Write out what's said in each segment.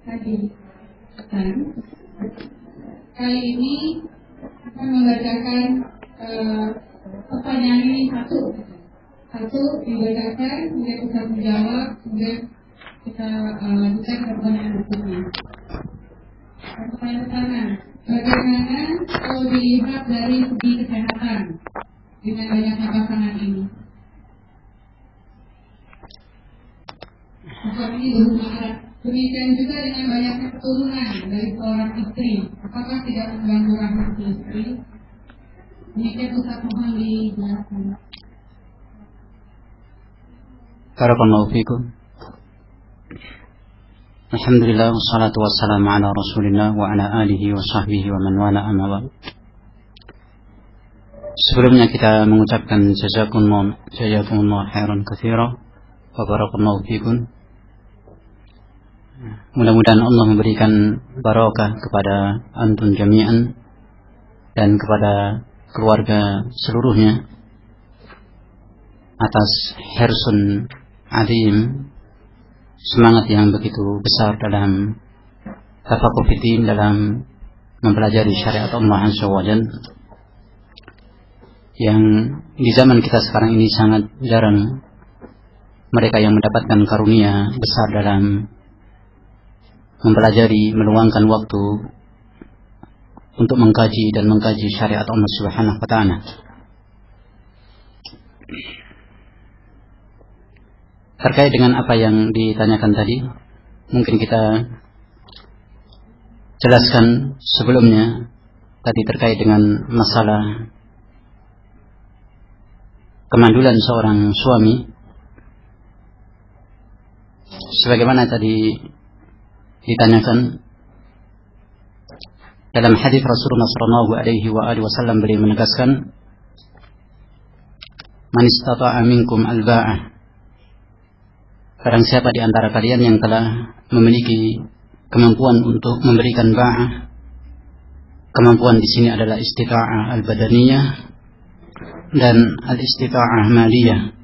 tadi. Kali ini akan membacakan pertanyaan ini satu dibacakan, kemudian kita menjawab, kemudian kita lanjutkan ke pertanyaan berikutnya. Pertanyaan pertama, bagaimana kalau dilihat dari segi kesehatan dengan banyaknya pasangan ini? Pasangan ini berhubungan erat. Demikian juga dengan banyaknya keturunan dari seorang istri, apakah tidak mengganggu rahmat istri? Demikian Ustaz, mohon dijelaskan. Barakallahu fikum. Alhamdulillah wassalatu wassalamu ala Rasulillah wa ala alihi wa sahbihi wa man wala amma ba'd. Sebelumnya kita mengucapkan jazakumullah khairan katsira wa barakallahu fikum. Mudah-mudahan Allah memberikan barakah kepada antum jami'an dan kepada keluarga seluruhnya atas hirsun azim, semangat yang begitu besar dalam tafaqquh fiddin, dalam mempelajari syariat Allah Azza wa Jalla, yang di zaman kita sekarang ini sangat jarang mereka yang mendapatkan karunia besar dalam mempelajari, meluangkan waktu untuk mengkaji dan mengkaji syariat Allah Subhanahu wa taala. Terkait dengan apa yang ditanyakan tadi, mungkin kita jelaskan sebelumnya tadi terkait dengan masalah kemandulan seorang suami. Sebagaimana tadi ditanyakan dalam hadis Rasulullah SAW, beliau menegaskan, "Man istata'a minkum al-ba'ah." Barang siapa di antara kalian yang telah memiliki kemampuan untuk memberikan ba'ah, kemampuan di sini adalah istita'ah al-badaniyah dan al-istita'ah maliyah.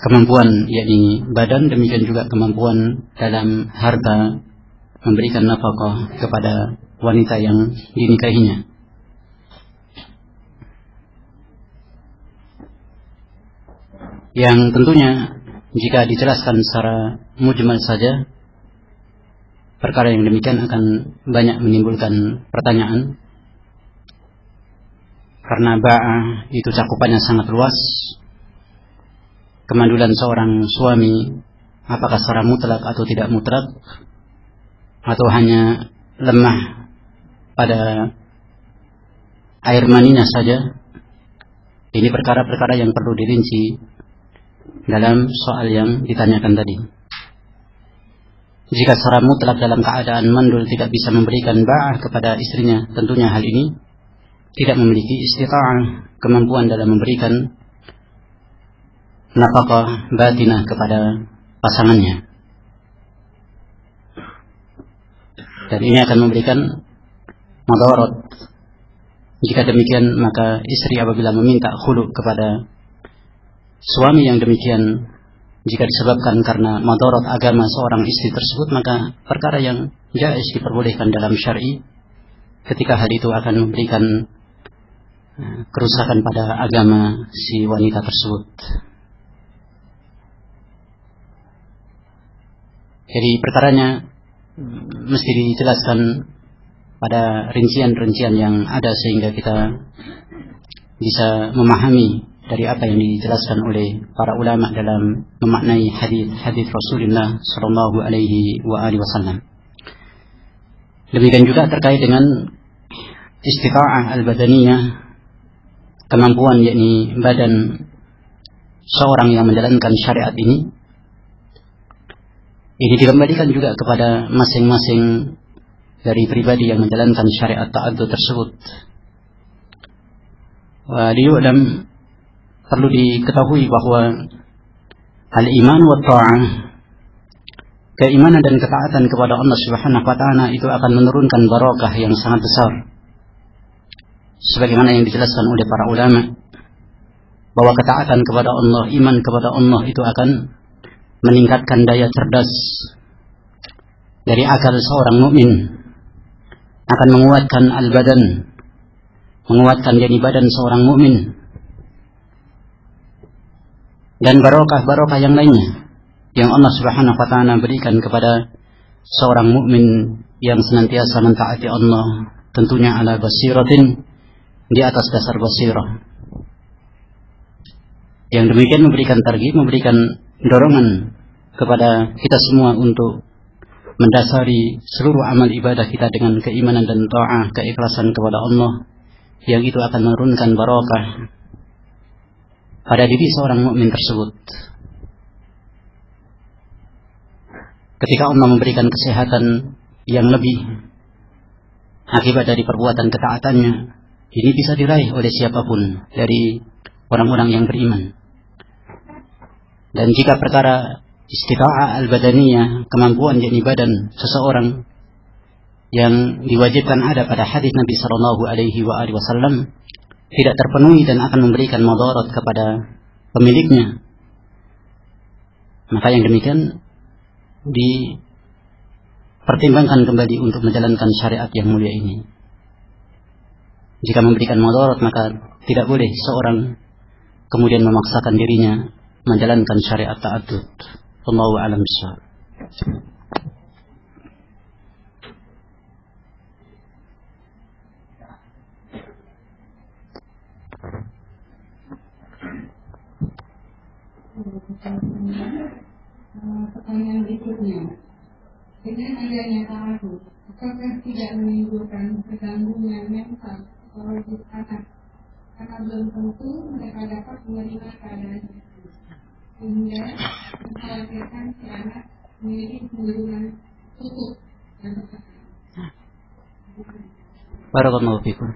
Kemampuan yakni badan, demikian juga kemampuan dalam harta, memberikan nafkah kepada wanita yang dinikahinya. Yang tentunya jika dijelaskan secara mujmal saja, perkara yang demikian akan banyak menimbulkan pertanyaan, karena ba'ah itu cakupannya sangat luas. Kemandulan seorang suami apakah secara mutlak atau tidak mutlak, atau hanya lemah pada air maninya saja, ini perkara-perkara yang perlu dirinci dalam soal yang ditanyakan tadi. Jika secara mutlak dalam keadaan mandul tidak bisa memberikan ba'ah kepada istrinya, tentunya hal ini tidak memiliki istita'ah, kemampuan dalam memberikan nafkah batinah kepada pasangannya. Dan ini akan memberikan madarat. Jika demikian, maka istri apabila meminta khulu kepada suami yang demikian, jika disebabkan karena madarat agama seorang istri tersebut, maka perkara yang jaiz diperbolehkan dalam syar'i ketika hal itu akan memberikan kerusakan pada agama si wanita tersebut. Jadi perkaranya mesti dijelaskan pada rincian-rincian yang ada sehingga kita bisa memahami dari apa yang dijelaskan oleh para ulama dalam memaknai hadis Rasulullah sallallahu alaihi wasallam. Demikian juga terkait dengan istita'ah al-badaniyah, kemampuan yakni badan seorang yang menjalankan syariat ini dikembalikan juga kepada masing-masing dari pribadi yang menjalankan syariat ta'addud tersebut. Wa liyu'lam, perlu diketahui bahwa al-iman wa ta'ah, keimanan dan ketaatan kepada Allah Subhanahu wa taala itu akan menurunkan barakah yang sangat besar. Sebagaimana yang dijelaskan oleh para ulama bahwa ketaatan kepada Allah, iman kepada Allah itu akan meningkatkan daya cerdas dari akal seorang mukmin, akan menguatkan al-badan, menguatkan badan seorang mukmin, dan barokah-barokah yang lainnya yang Allah Subhanahu wa taala berikan kepada seorang mukmin yang senantiasa mentaati Allah, tentunya ala basiratin, di atas dasar basirah. Yang demikian memberikan targhib, memberikan dorongan kepada kita semua untuk mendasari seluruh amal ibadah kita dengan keimanan dan ta'ah, keikhlasan kepada Allah, yang itu akan menurunkan barokah pada diri seorang mukmin tersebut. Ketika Allah memberikan kesehatan yang lebih akibat dari perbuatan ketaatannya, ini bisa diraih oleh siapapun dari orang-orang yang beriman. Dan jika perkara istita'ah al-badaniyah, kemampuan badan seseorang yang diwajibkan ada pada hadis Nabi sallallahu alaihi wasallam tidak terpenuhi dan akan memberikan madarat kepada pemiliknya, maka yang demikian dipertimbangkan kembali untuk menjalankan syariat yang mulia ini. Jika memberikan madarat, maka tidak boleh seorang kemudian memaksakan dirinya menjalankan syariat ta'addud. Allahu a'lam bishawab. Pertanyaan berikutnya, dengan adanya ta'aruf, apakah tidak menimbulkan kegangguan mental psikologis anak karena belum tentu mereka dapat menerima keadaan itu, sehingga mengkhawatirkan si anak memiliki kecenderungan tutup dan tertekan. Barakallahu fikum.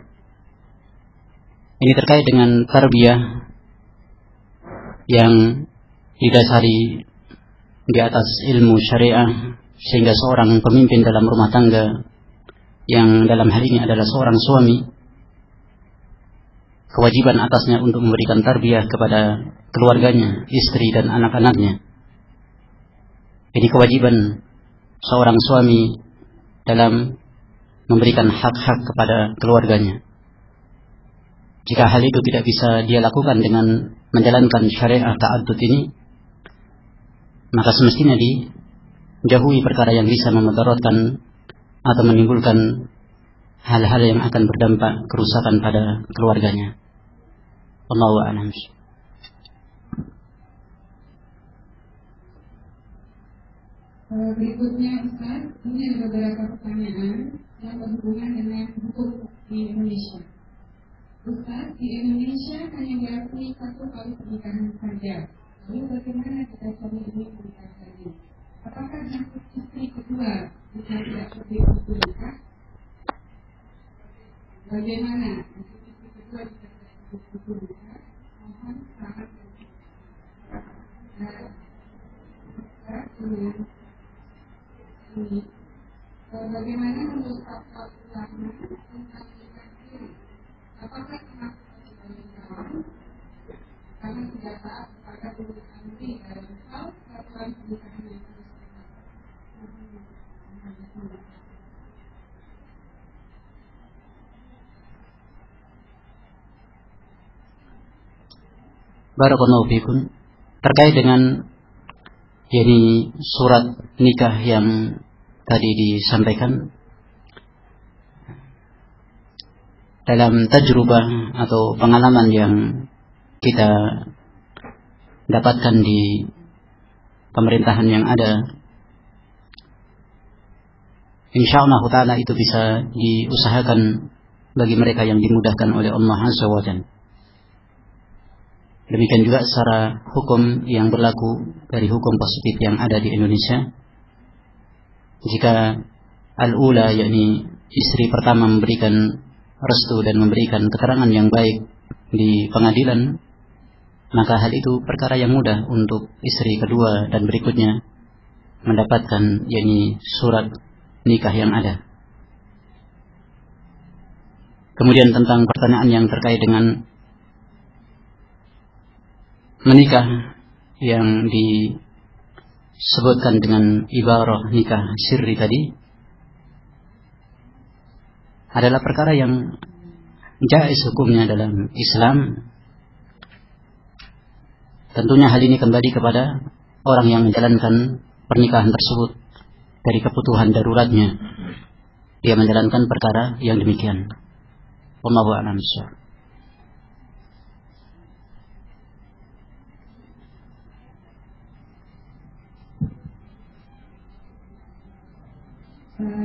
Ini terkait dengan tarbiyah yang didasari di atas ilmu syariah, sehingga seorang pemimpin dalam rumah tangga, yang dalam hal ini adalah seorang suami, kewajiban atasnya untuk memberikan tarbiyah kepada keluarganya, istri dan anak-anaknya. Ini kewajiban seorang suami dalam memberikan hak-hak kepada keluarganya. Jika hal itu tidak bisa dia lakukan dengan menjalankan syariat ta'addud ini, maka semestinya dijauhi perkara yang bisa memudaratkan atau menimbulkan hal-hal yang akan berdampak kerusakan pada keluarganya. Allahu a'lam. Berikutnya Ustaz, ini ada beberapa pertanyaan yang berhubungan dengan hukum di Indonesia. Ustaz, di Indonesia hanya diakui satu kali pernikahan saja. Lalu bagaimana jika suami ini menikah lagi? Apakah istri kedua bisa tidak berdiri nikah? Bagaimana istri kedua bisa tidak berdiri nikah? Mohon sangat ini. Bagaimana menurut fatwa ulama tentang nikah siri? Apakah termasuk sebagai calon? Karena tidak taat pada pernikahan ini dalam hal peraturan pernikahan yang harus Barakallahu fikum. Terkait dengan surat nikah yang tadi disampaikan, dalam tajrubah atau pengalaman yang kita dapatkan di pemerintahan yang ada, insyaallah ta'ala itu bisa diusahakan bagi mereka yang dimudahkan oleh Allah Azza wa Jalla. Demikian juga secara hukum yang berlaku dari hukum positif yang ada di Indonesia. Jika al-ula, yakni istri pertama, memberikan restu dan memberikan keterangan yang baik di pengadilan, maka hal itu perkara yang mudah untuk istri kedua dan berikutnya mendapatkan yakni surat nikah yang ada. Kemudian tentang pertanyaan yang terkait dengan menikah yang sebutkan dengan ibarah nikah sirri tadi adalah perkara yang jaiz hukumnya dalam Islam. Tentunya hal ini kembali kepada orang yang menjalankan pernikahan tersebut dari kebutuhan daruratnya. Dia menjalankan perkara yang demikian. Wallahu a'lam bishawab.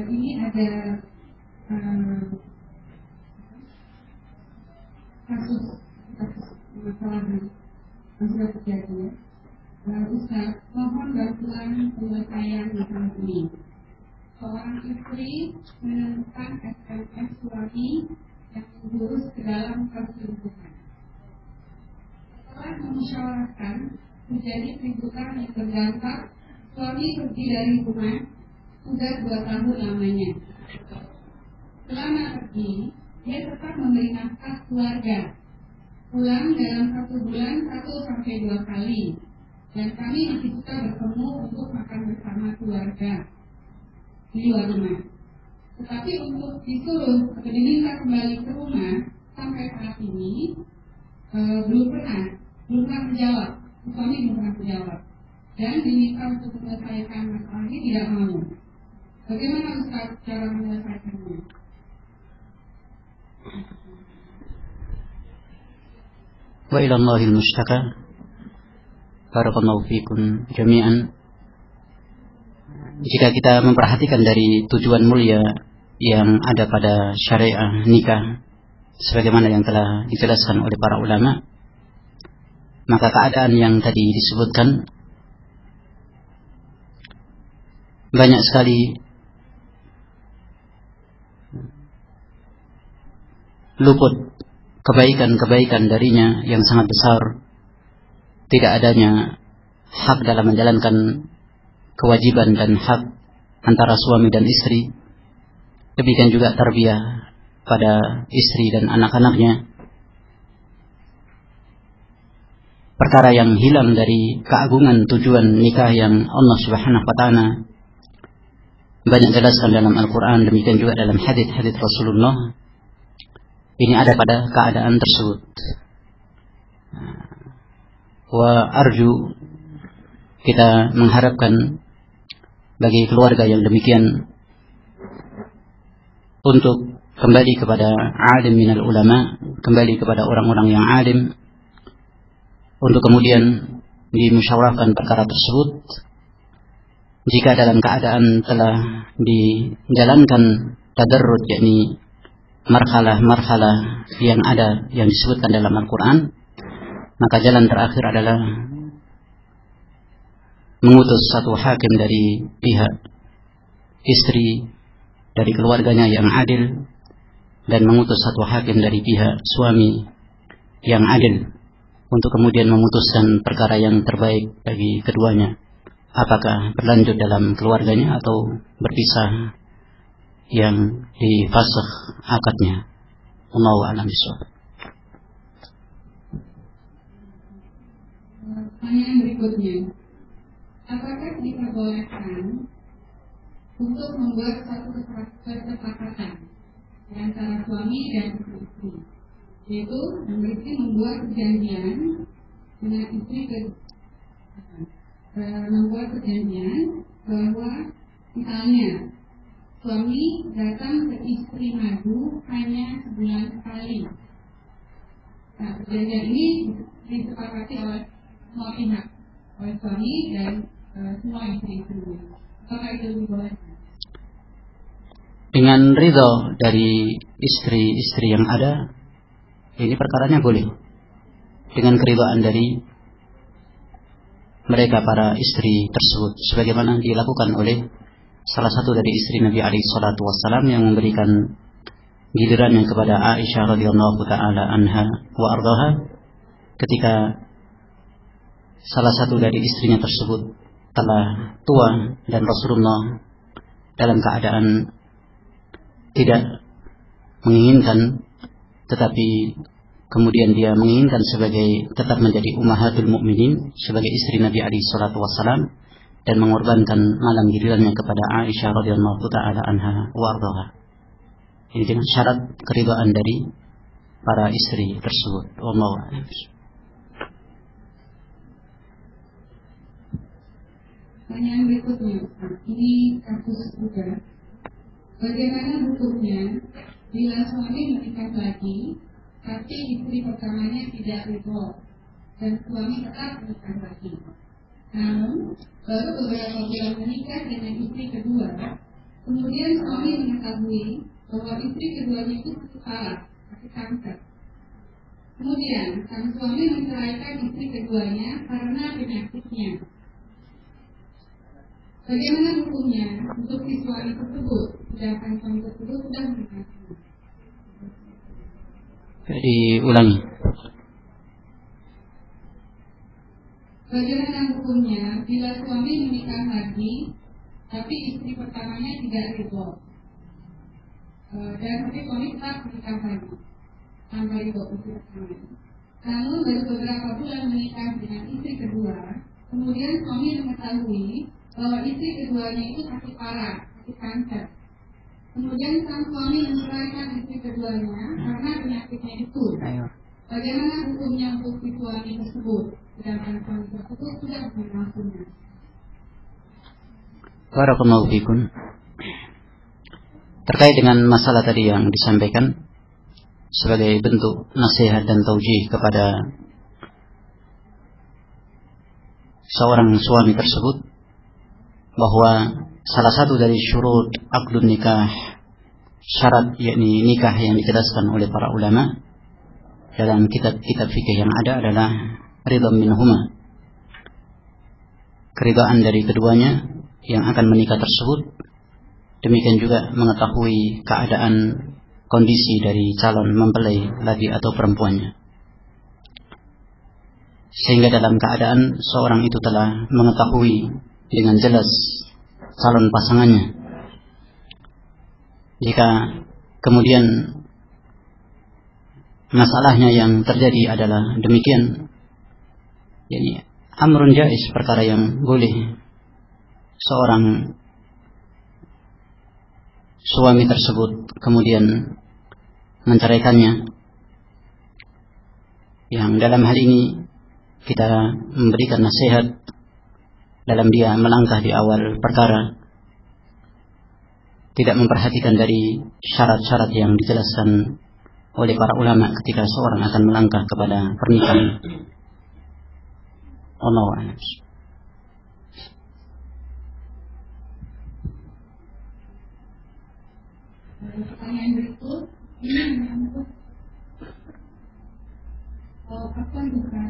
Ini ada kasus permasalahan yang sudah terjadi. Ustaz, mohon bantuan penyelesaian masalah ini. Seorang istri menemukan SMS suami yang menjurus ke dalam perselingkuhan. Setelah memusyawarahkan, terjadi keributan yang berdampak. Suami pergi dari rumah sudah 2 tahun lamanya. Selama pergi, dia tetap memberi nafkah keluarga. Pulang dalam 1 bulan 1-2 kali. Dan kami masih suka bertemu untuk makan bersama keluarga di luar rumah. Tetapi untuk disuruh atau diminta kembali ke rumah sampai saat ini belum pernah menjawab. Suami belum pernah menjawab. Dan diminta untuk menyelesaikan masalah ini tidak mau. Bagaimana Ustaz cara menyelesaikannya? Wa ila Allahil mustaka. Barakallahu fikum jami'an. Jika kita memperhatikan dari tujuan mulia yang ada pada syariah nikah sebagaimana yang telah dijelaskan oleh para ulama, maka keadaan yang tadi disebutkan banyak sekali luput kebaikan-kebaikan darinya yang sangat besar. Tidak adanya hak dalam menjalankan kewajiban dan hak antara suami dan istri. Demikian juga tarbiyah pada istri dan anak-anaknya. Perkara yang hilang dari keagungan tujuan nikah yang Allah Subhanahu wa taala banyak jelaskan dalam Al-Quran, demikian juga dalam hadits-hadits Rasulullah. Ini ada pada keadaan tersebut. Wa arju, kita mengharapkan bagi keluarga yang demikian untuk kembali kepada alim minal ulama, kembali kepada orang-orang yang alim, untuk kemudian dimusyawarahkan perkara tersebut. Jika dalam keadaan telah dijalankan tadarrud, yakni marhalah-marhalah yang ada yang disebutkan dalam Al-Quran, maka jalan terakhir adalah mengutus satu hakim dari pihak istri, dari keluarganya yang adil, dan mengutus satu hakim dari pihak suami yang adil, untuk kemudian memutuskan perkara yang terbaik bagi keduanya. Apakah berlanjut dalam keluarganya atau berpisah yang difasakh akadnya. Wallahu a'lam bishawab. Pertanyaan berikutnya, apakah diperbolehkan untuk membuat suatu kesepakatan antara suami dan istri, yaitu istri membuat perjanjian dengan istri membuat perjanjian bahwa misalnya suami datang ke istri madu hanya sebulan sekali. Nah, perjanjian ini disepakati oleh semua pihak, oleh suami dan semua istri-istri. Apakah itu dibolehkan? Dengan ridho dari istri-istri yang ada, ini perkaranya boleh. Dengan keridhaan dari mereka para istri tersebut, sebagaimana dilakukan oleh salah satu dari istri Nabi alaihi salatu wassalam yang memberikan gilirannya kepada Aisyah radhiyallahu taala anha wa ardhaha ketika salah satu dari istrinya tersebut telah tua dan Rasulullah dalam keadaan tidak menginginkan, tetapi kemudian dia menginginkan sebagai tetap menjadi ummahatul mukminin, sebagai istri Nabi alaihi salatu wassalam, dan mengorbankan malam gilirannya kepada Aisyah radhiyallahu taala anha wa ardhaha. Ini dengan syarat keridhaan dari para istri tersebut. Wallahu a'lam. Pertanyaan berikutnya, ini kasus juga. Bagaimana hukumnya bila suami menikah lagi, tapi istri pertamanya tidak ridho dan suami tetap menikah lagi? Namun, baru beberapa bulan menikah dengan istri kedua, kemudian suami mengetahui bahwa istri keduanya itu sakit parah, sakit kanker. Kemudian, sang suami menceraikan istri keduanya karena penyakitnya. Bagaimana hukumnya untuk si suami tersebut, sedangkan suami tersebut sudah menikah? Diulangi. Bagaimana hukumnya bila suami menikah lagi, tapi istri pertamanya tidak ridho, dan tapi suami tetap menikah lagi tanpa ridho istri pertamanya. Namun baru beberapa bulan menikah dengan istri kedua, kemudian suami mengetahui bahwa istri keduanya itu sakit parah, sakit kanker. Kemudian sang suami menceraikan istri keduanya karena penyakitnya itu. Bagaimana hukumnya untuk si suami tersebut, sedangkan suami tersebut sudah mengakuinya? Barakallahu fikum. Terkait dengan masalah tadi yang disampaikan sebagai bentuk nasihat dan taujih kepada seorang suami tersebut, bahwa salah satu dari syurut aqdun nikah, syarat yakni nikah yang dijelaskan oleh para ulama dalam kitab-kitab fikih yang ada adalah ridha minhuma, keridhaan dari keduanya yang akan menikah tersebut. Demikian juga mengetahui keadaan kondisi dari calon mempelai laki atau perempuannya, sehingga dalam keadaan seorang itu telah mengetahui dengan jelas calon pasangannya. Jika kemudian masalahnya yang terjadi adalah demikian, yakni amrun jaiz, perkara yang boleh seorang suami tersebut kemudian menceraikannya, yang dalam hal ini kita memberikan nasihat dalam dia melangkah di awal perkara, tidak memperhatikan dari syarat-syarat yang dijelaskan oleh para ulama ketika seorang akan melangkah kepada pernikahan. Wallahu a'lam. Pertanyaan berikut ini menyangkut apa bukan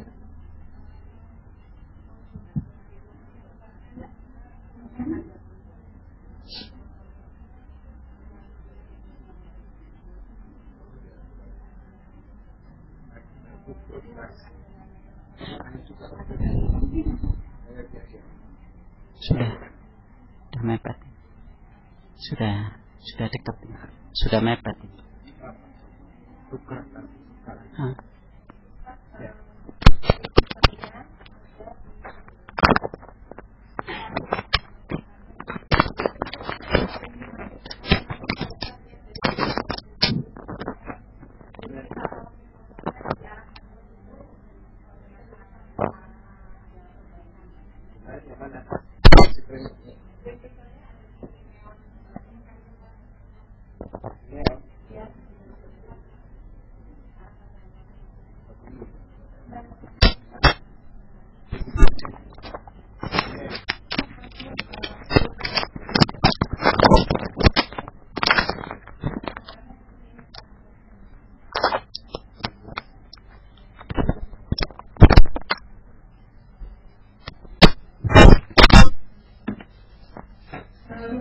sudah mepet, sudah dekat, sudah mepet.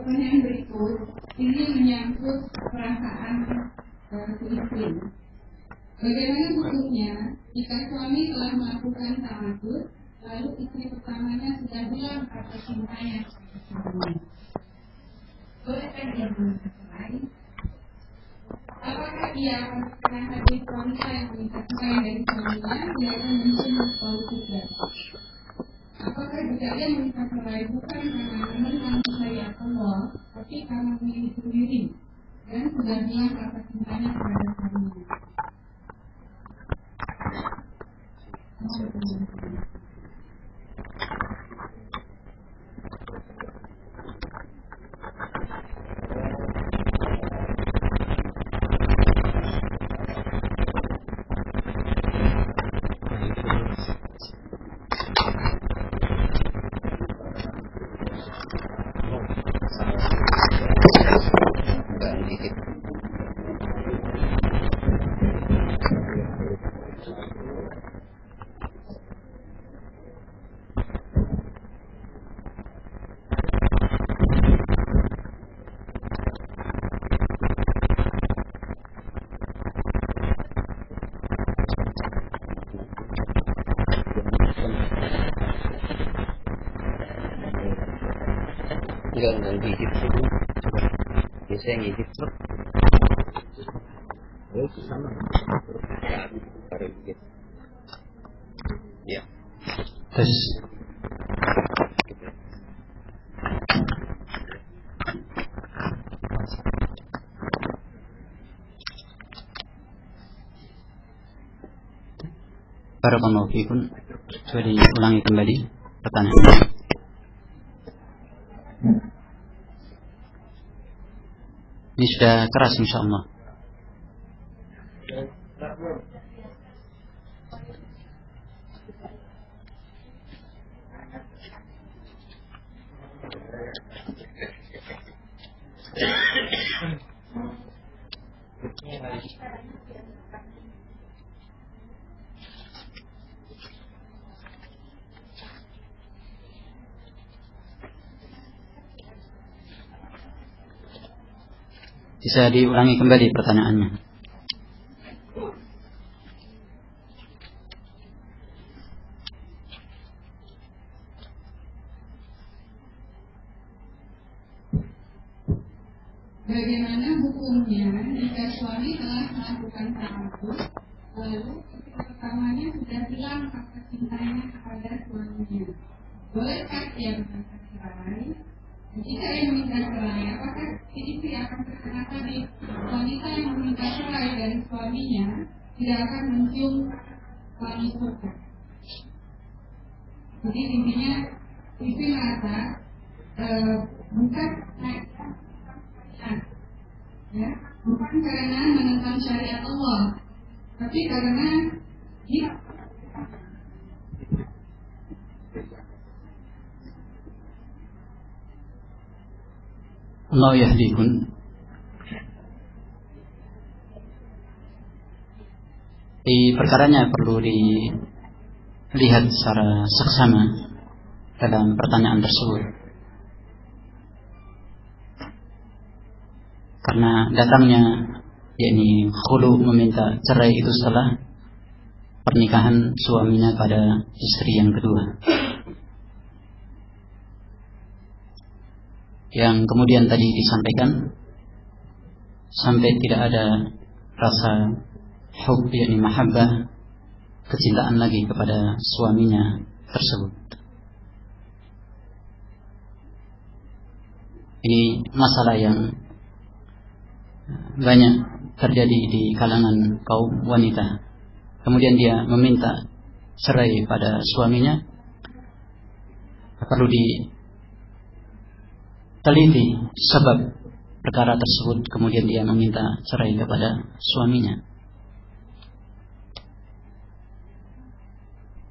Pertanyaan berikut ini menyangkut perasaan si istri. Bagaimana hukumnya jika suami telah melakukan ta'adud, lalu istri pertamanya sudah bilang kata cintanya kepada suaminya? Bolehkah dia mencerai? Apakah dia harus kena hadis wanita yang meminta cerai dari suaminya, dia akan mencium bau juga? Apakah jika jika dia meminta cerai bukan karena menentang syariat Allah, tapi karena memilih sendiri dan sudah hilang rasa cintanya kepada suaminya. Enggak gigit dulu. Biasanya gigit tuh. Terus sama. Baru gigit. Ya. Terus barakallahu fikum. Coba diulangi kembali pertanyaan. Ini sudah keras insyaallah. Bisa diulangi kembali pertanyaannya. Bagaimana hukumnya jika suami telah melakukan ta'aruf, lalu ketika pertamanya sudah hilang rasa cintanya kepada suaminya? Bolehkah dia meminta cerai? Jika ia meminta cerai, apakah istri akan terkena tadi? Wanita yang meminta cerai dari suaminya tidak akan mencium wangi surga. Jadi intinya istri merasa bukan ya, bukan karena menentang syariat Allah, tapi karena dia Allah yahdikun. Di perkaranya perlu dilihat secara seksama dalam pertanyaan tersebut. Karena datangnya yakni khulu meminta cerai itu setelah pernikahan suaminya pada istri yang kedua. Yang kemudian tadi disampaikan sampai tidak ada rasa hub yakni mahabbah, kecintaan lagi kepada suaminya tersebut. Ini masalah yang banyak terjadi di kalangan kaum wanita. Kemudian dia meminta cerai pada suaminya. Perlu diteliti sebab perkara tersebut, kemudian dia meminta cerai kepada suaminya.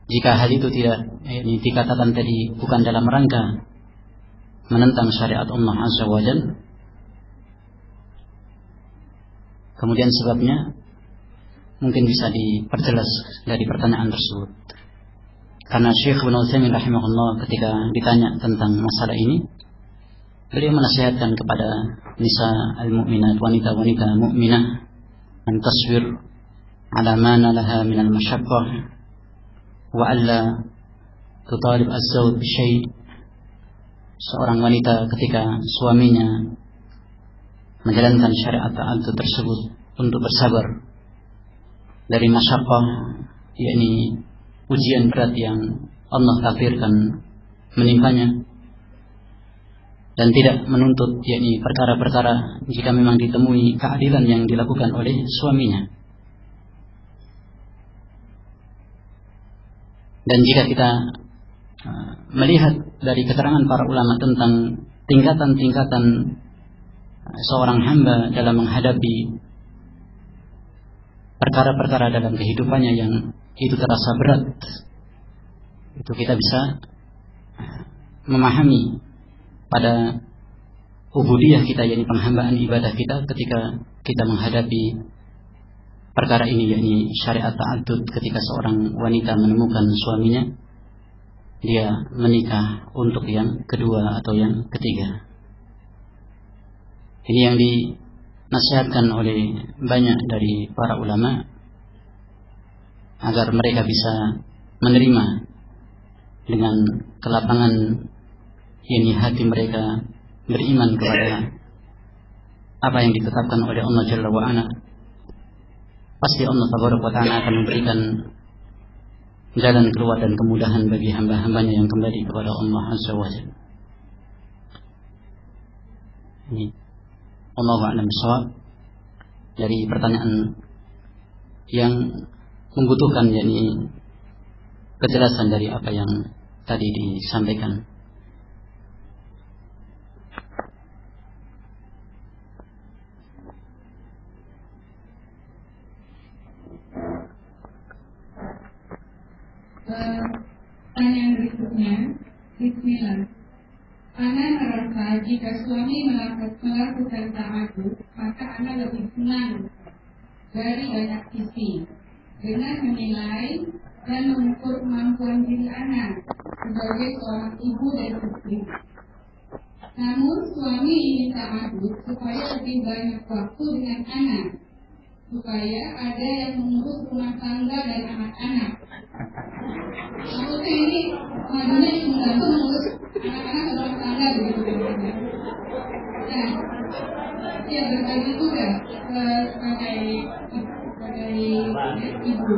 Jika hal itu tidak dikatakan tadi bukan dalam rangka menentang syariat Allah Azza wa Jalla, kemudian sebabnya mungkin bisa diperjelas dari pertanyaan tersebut. Karena Syekh Ibnu Utsaimin rahimahullah ketika ditanya tentang masalah ini, beliau menasihatkan kepada nisa al-mu'minat, wanita-wanita mukminah, an tasbir ala ma nalaha min al-masyaqqah wa alla tutalib az-zawj bi syai'. Seorang wanita ketika suaminya menjalankan syariat ta'addud tersebut untuk bersabar dari masyaqqah, yakni ujian berat yang Allah takdirkan menimpanya, dan tidak menuntut yakni perkara-perkara jika memang ditemui keadilan yang dilakukan oleh suaminya. Dan jika kita melihat dari keterangan para ulama tentang tingkatan-tingkatan seorang hamba dalam menghadapi perkara-perkara dalam kehidupannya yang itu terasa berat, itu kita bisa memahami pada ubudiyah kita, yakni penghambaan ibadah kita ketika kita menghadapi perkara ini, yakni syariat ta'addud. Ketika seorang wanita menemukan suaminya, dia menikah untuk yang kedua atau yang ketiga. Ini yang dinasihatkan oleh banyak dari para ulama agar mereka bisa menerima dengan kelapangan yakni hati mereka beriman kepada apa yang ditetapkan oleh Allah Jalla wa Ala. Pasti Allah Tabaraka wa Ta'ala akan memberikan jalan keluar dan kemudahan bagi hamba-hambanya yang kembali kepada Allah Azza wa Jalla. Ini Allahu a'lam bishawab dari pertanyaan yang membutuhkan yakni kejelasan dari apa yang tadi disampaikan. Pertanyaan berikutnya, Bismillah. Ana merasa jika suami melakukan ta'addud, maka Ana lebih senang dari banyak sisi, dengan menilai dan mengukur kemampuan diri Ana sebagai seorang ibu dan istri. Namun suami ingin ta'addud supaya lebih banyak waktu dengan Ana, supaya ada yang mengurus rumah tangga dan anak-anak. Maksudnya ini madunya membantu mengurus anak-anak dan rumah tangga begitu. Nah, dia berbagi juga sebagai ibu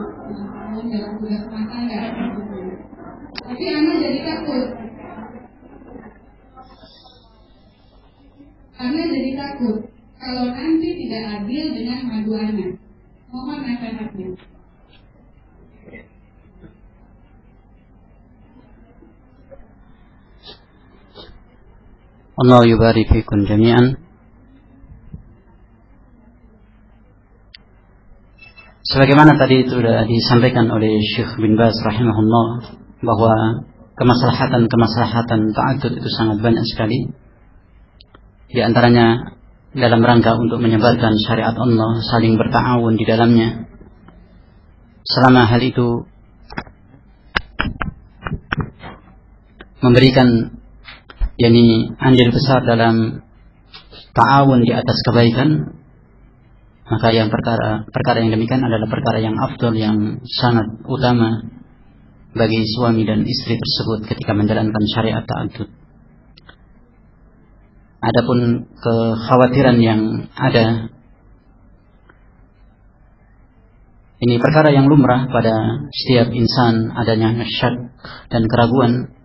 dalam tugas rumah tangga. Tapi anak jadi takut. Karena jadi takut kalau nanti tidak adil dengan madu anak. Mohon nasihatnya. Allah yubarik fikum jami'an. Sebagaimana tadi itu sudah disampaikan oleh Syekh bin Baz rahimahullah bahwa kemaslahatan ta'addud itu sangat banyak sekali. Di antaranya dalam rangka untuk menyebarkan syariat Allah, saling berta'awun di dalamnya. Selama hal itu memberikan yakni andil besar dalam ta'awun di atas kebaikan, maka yang perkara yang demikian adalah perkara yang afdal, yang sangat utama bagi suami dan istri tersebut ketika menjalankan syariat ta'addud. Adapun kekhawatiran yang ada, ini perkara yang lumrah pada setiap insan, adanya syak dan keraguan,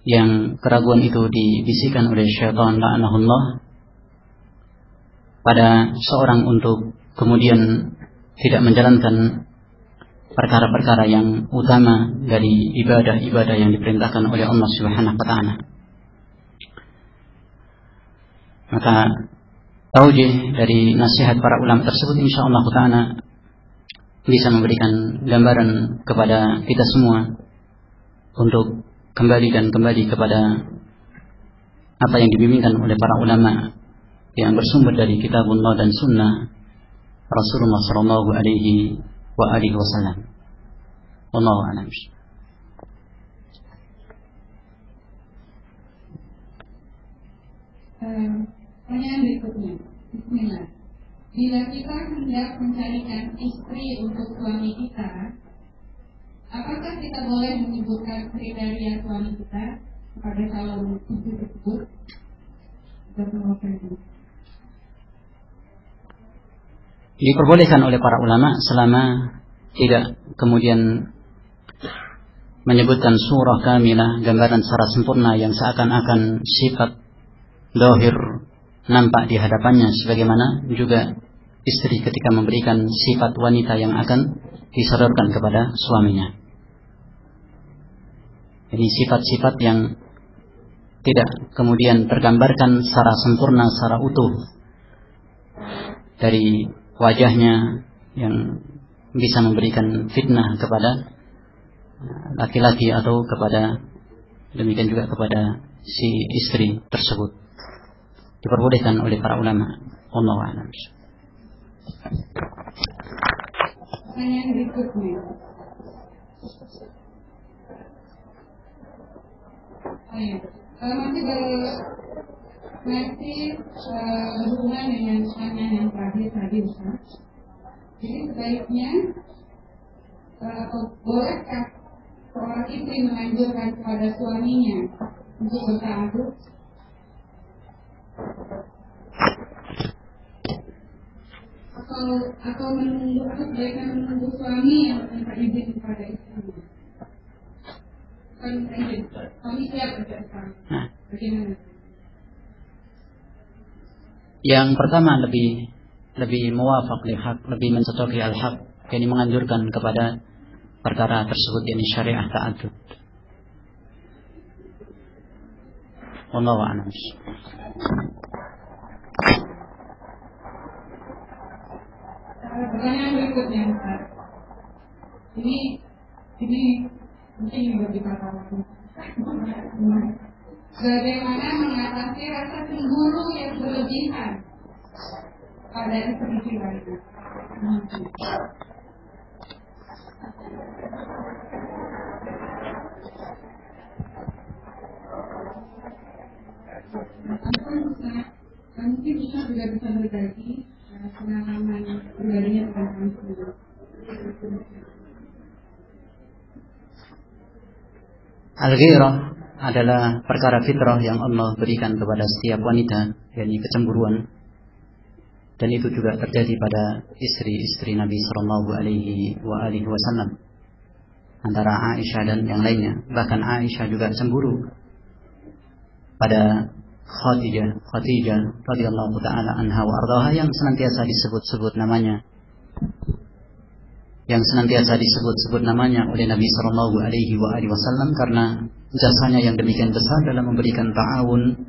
yang keraguan itu dibisikkan oleh syaitan la'anahullah pada seorang untuk kemudian tidak menjalankan perkara-perkara yang utama dari ibadah-ibadah yang diperintahkan oleh Allah Subhanahu wa Ta'ala. Maka taujih dari nasihat para ulama tersebut insyaallah ta'ala bisa memberikan gambaran kepada kita semua untuk kembali kepada apa yang dibimbingkan oleh para ulama yang bersumber dari kitabullah dan sunnah Rasulullah sallallahu alaihi wa alihi wasallam. Wallahu a'lam. Pertanyaan berikutnya, Bismillah. Bila kita hendak mencarikan istri untuk suami kita, apakah kita boleh menyebutkan kriteria suami kita kepada calon istri tersebut? Diperbolehkan oleh para ulama selama tidak kemudian menyebutkan surah kamilah, gambaran secara sempurna yang seakan-akan sifat zahir nampak di hadapannya, sebagaimana juga istri ketika memberikan sifat wanita yang akan disodorkan kepada suaminya. Ini sifat-sifat yang tidak kemudian tergambarkan secara sempurna, secara utuh dari wajahnya yang bisa memberikan fitnah kepada laki-laki atau kepada demikian juga kepada si istri tersebut. Diperbolehkan oleh para ulama. Wallahu a'lam. Pertanyaan berikutnya. Masih berhubungan dengan pertanyaan yang tadi Ustaz. Jadi sebaiknya bolehkah seorang istri menganjurkan kepada suaminya untuk berta'aruf? Atau sebaiknya menunggu suami yang minta izin kepada istrinya? Suami siap berjasa. Bagaimana? Yang pertama lebih muwafaq li haq, lebih mencocoki al-haq, yakni menganjurkan kepada perkara tersebut, yakni syariah ta'addud. Wallahu a'lam. Pertanyaan berikutnya, Ustaz. Ini mungkin juga kita tahu. Bagaimana mengatasi rasa cemburu yang berlebihan pada istri lainnya? Mungkin kita juga bisa berbagi pengalaman pribadinya tentang kami sendiri. Al-ghirah adalah perkara fitrah yang Allah berikan kepada setiap wanita, yakni kecemburuan, dan itu juga terjadi pada istri-istri Nabi Sallallahu Alaihi Wasallam, antara Aisyah dan yang lainnya. Bahkan Aisyah juga cemburu pada Khadijah radhiyallahu taala anha wa ardhaha yang senantiasa disebut-sebut namanya, oleh Nabi Sallallahu Alaihi Wasallam karena jasanya yang demikian besar dalam memberikan ta'awun,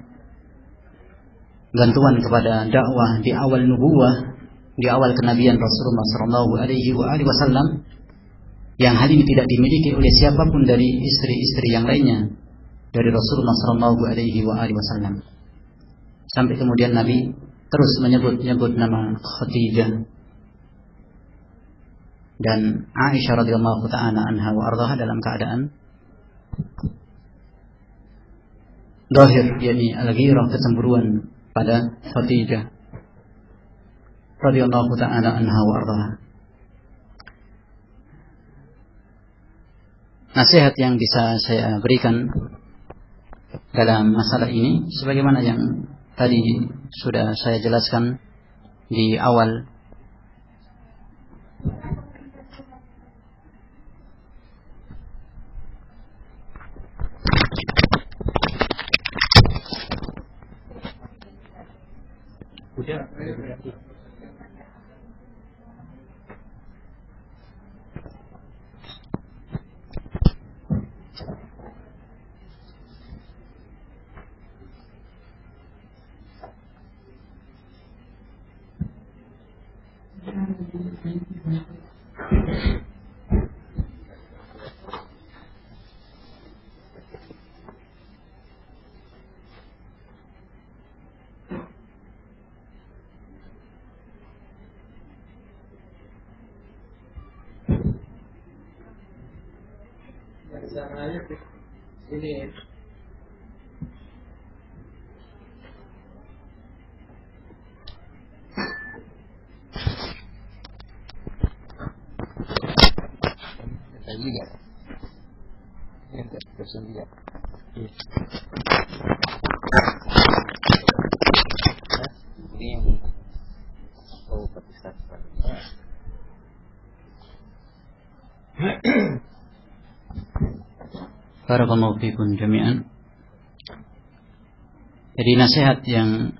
bantuan kepada dakwah di awal nubuwah, di awal kenabian Rasulullah Sallallahu Alaihi Wasallam, yang hal ini tidak dimiliki oleh siapapun dari istri-istri yang lainnya dari Rasulullah Sallallahu Alaihi Wasallam. Sampai kemudian Nabi terus menyebut nama Khadijah dan Aisyah radhiyallahu taala anha wa ardhaha dalam keadaan zahir, yakni al-ghirah, kecemburuan pada Khadijah radhiyallahu taala anha wa ardhaha. Nasihat yang bisa saya berikan dalam masalah ini sebagaimana yang tadi sudah saya jelaskan di awal. Ini juga ini bersedia. Ini berpisah. Barakallahu fikum jami'an. Jadi nasihat yang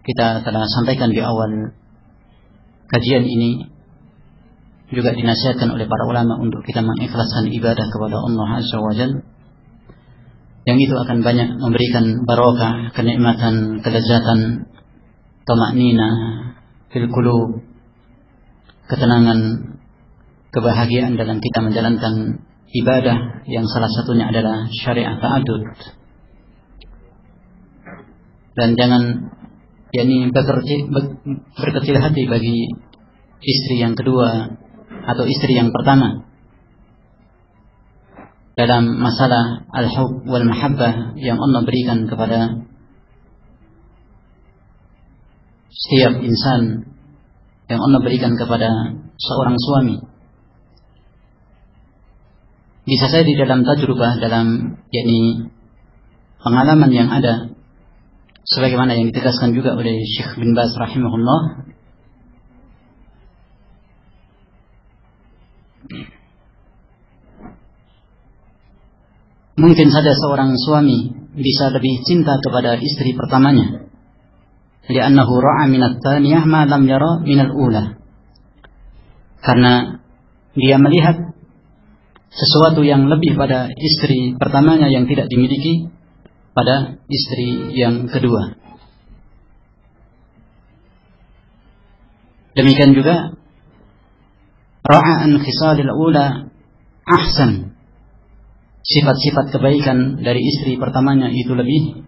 kita telah sampaikan di awal kajian ini juga dinasihatkan oleh para ulama untuk kita mengikhlaskan ibadah kepada Allah Azza wa Jalla, yang itu akan banyak memberikan barokah, kenikmatan, kelezatan, tamanina fil qulub, ketenangan, kebahagiaan dalam kita menjalankan ibadah yang salah satunya adalah syariat ta'addud. Dan jangan berkecil hati bagi istri yang kedua atau istri yang pertama dalam masalah al-hub wal mahabbah yang Allah berikan kepada setiap insan, yang Allah berikan kepada seorang suami. Bisa saja di dalam tajrubah, dalam pengalaman yang ada, sebagaimana yang ditegaskan juga oleh Syekh bin Baz rahimahullah, mungkin saja seorang suami bisa lebih cinta kepada istri pertamanya, li'annahu ra'a minat thaniyah ma lam yara minal ula, karena dia melihat sesuatu yang lebih pada istri pertamanya yang tidak dimiliki pada istri yang kedua. Demikian juga ra'an khisalil ula ahsan, sifat-sifat kebaikan dari istri pertamanya itu lebih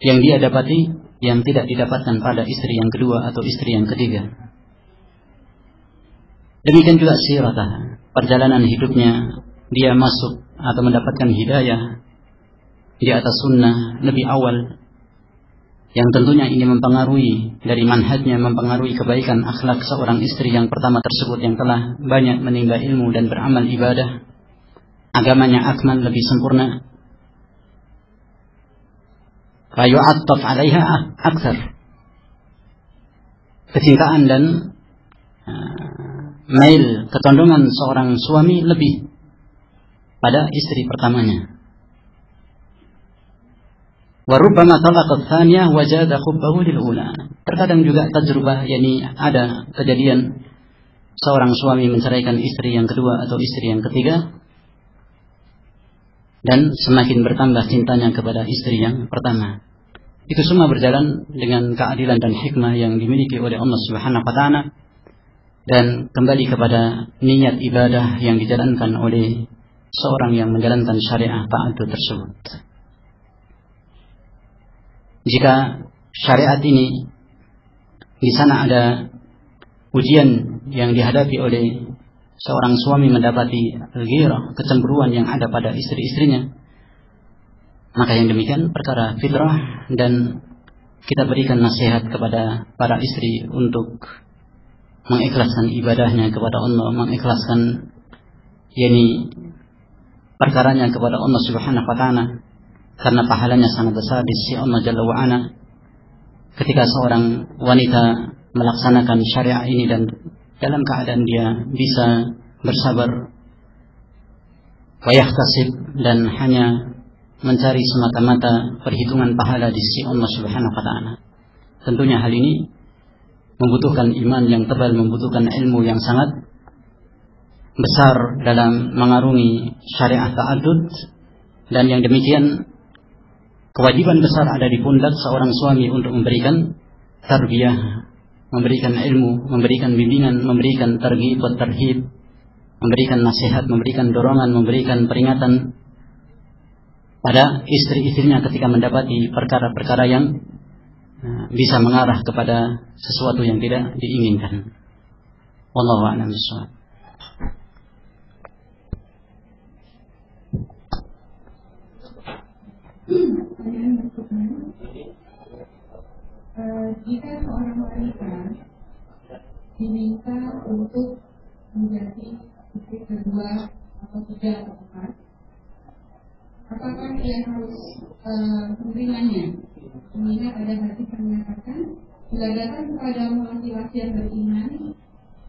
yang dia dapati yang tidak didapatkan pada istri yang kedua atau istri yang ketiga. Demikian juga siratah, perjalanan hidupnya, dia masuk atau mendapatkan hidayah di atas sunnah lebih awal, yang tentunya ini mempengaruhi dari manhajnya, mempengaruhi kebaikan akhlak seorang istri yang pertama tersebut yang telah banyak menimba ilmu dan beramal ibadah, agamanya akmal, lebih sempurna. Fayu'attaf 'alaiha akthar, kecintaan dan mail, ketondongan seorang suami lebih pada istri pertamanya. Wa rubbama talaqat tsaniyah wa jada hubbahu lil ula. Terkadang juga tajrubah, ada kejadian seorang suami menceraikan istri yang kedua atau istri yang ketiga dan semakin bertambah cintanya kepada istri yang pertama. Itu semua berjalan dengan keadilan dan hikmah yang dimiliki oleh Allah Subhanahu wa taala, dan kembali kepada niat ibadah yang dijalankan oleh seorang yang menjalankan syariat ta'addud tersebut. Jika syariat ini di sana ada ujian yang dihadapi oleh seorang suami mendapati al-ghirah, kecemburuan yang ada pada istri-istrinya, maka yang demikian perkara fitrah, dan kita berikan nasihat kepada para istri untuk mengikhlaskan ibadahnya kepada Allah, mengikhlaskan perkaranya kepada Allah Subhanahu wa taala, karena pahalanya sangat besar di sisi Allah Jalla wa Ala ketika seorang wanita melaksanakan syariat ini dan dalam keadaan dia bisa bersabar wa yahtasib, dan hanya mencari semata-mata perhitungan pahala di sisi Allah Subhanahu wa taala. Tentunya hal ini membutuhkan iman yang tebal, membutuhkan ilmu yang sangat besar dalam mengarungi syariat ta'addud, dan yang demikian kewajiban besar ada di pundak seorang suami untuk memberikan tarbiyah, memberikan ilmu, memberikan bimbingan, memberikan targhib wa tarhib, memberikan nasihat, memberikan dorongan, memberikan peringatan pada istri-istrinya ketika mendapati perkara-perkara yang bisa mengarah kepada sesuatu yang tidak diinginkan. Wallahu a'lam bishawab. Jika seorang wanita diminta untuk menjadi istri kedua atau tiga atau empat, apakah ia harus menerimanya? Mengingat ada hadis yang mengatakan, bila datang kepadamu laki-laki yang beriman